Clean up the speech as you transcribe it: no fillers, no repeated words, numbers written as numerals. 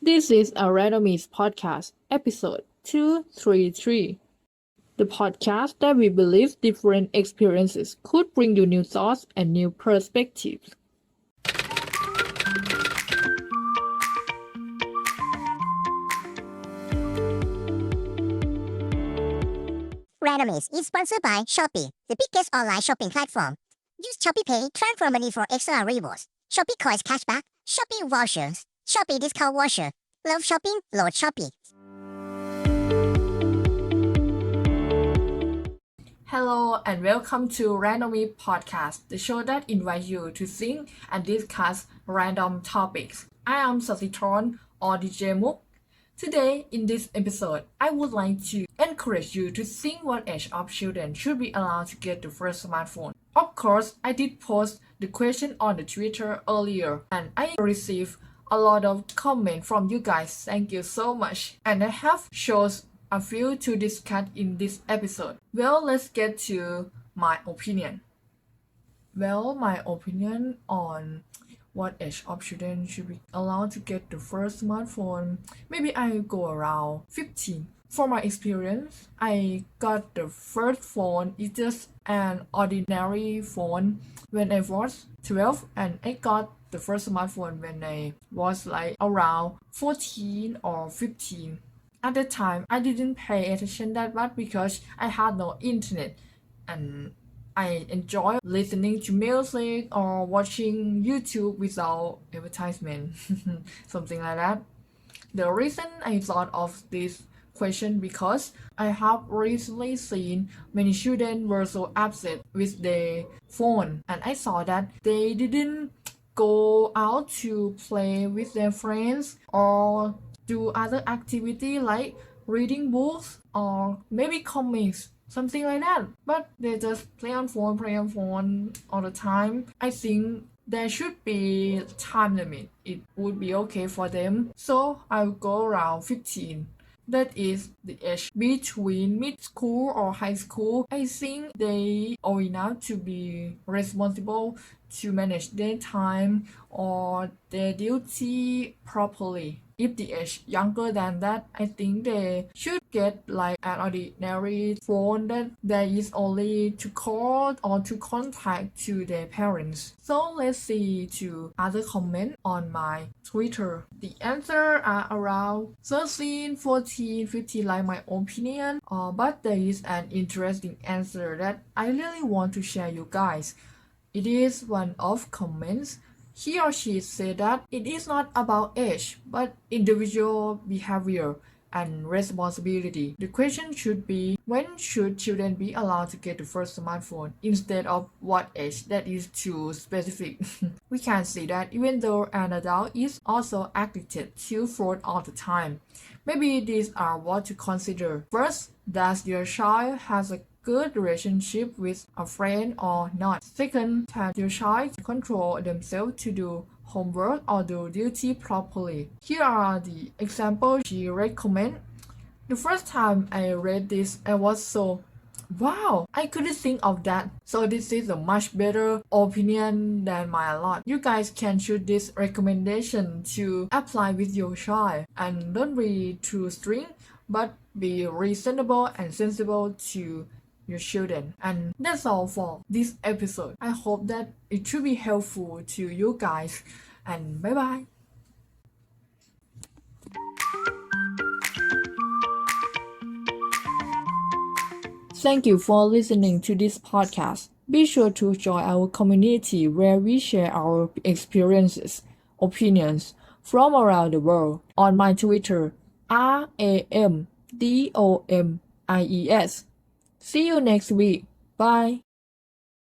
This is a Randomist podcast, episode 233. The podcast that we believe different experiences could bring you new thoughts and new perspectives. Randomist is sponsored by Shopee, the biggest online shopping platform. Use Shopee Pay, transfer money for extra rewards. Shopee Coins cashback, Shopee vouchers, Shopee discount voucher. Love shopping? Load Shopee. Hello and welcome to Randomist Podcast, the show that invites you to think and discuss random topics. I am Sasithon J. Today, in this episode, I would like to encourage you to think what age of children should be allowed to get the first smartphone. Of course, I did post the question on the Twitter earlier, and I received a lot of comments from you guys. Thank you so much. And I have chose a few to discuss in this episode. Well, let's get to my opinion. My opinion on what age of children should be allowed to get the first smartphone, maybe I go around 15. For my experience, I got the first phone. It's just an ordinary phone when I was 12, and I got the first smartphone when I was like around 14 or 15. At the time, I didn't pay attention that much because I had no internet, and I enjoy listening to music or watching YouTube without advertisement, something like that. The reason I thought of this question because I have recently seen many children were so upset with their phone, and I saw that they didn't go out to play with their friends or do other activity like reading books or maybe comics, something like that, but they just play on phone all the time. I think there should be time limit. It would be okay for them, so I'll go around 15. That is the age between mid school or high school. I think they old enough to be responsible to manage their time or their duty properly. If the age younger than that, I think they should get like an ordinary phone that there is only to call or to contact to their parents. So let's see to other comment on my Twitter. The answer are around 13, 14, 15 like my opinion. But there is an interesting answer that I really want to share you guys. It is one of comments. He or she said that it is not about age, but individual behavior and responsibility. The question should be, when should children be allowed to get the first smartphone instead of what age? That is too specific. We can see that even though an adult is also addicted to phone all the time. Maybe these are what to consider. First, does your child has a good relationship with a friend or not? Second, can your child control themselves to do homework or do duty properly? Here are the examples she recommends. The first time I read this, I was so, wow, I couldn't think of that. So this is a much better opinion than my lot. You guys can choose this recommendation to apply with your child, and don't be too strict, but be reasonable and sensible to your children. And that's all for this episode. I hope that it should be helpful to you guys, and bye bye. Thank you for listening to this podcast. Be sure to join our community where we share our experiences, opinions from around the world on my Twitter, RAMDOMIES. See you next week. Bye.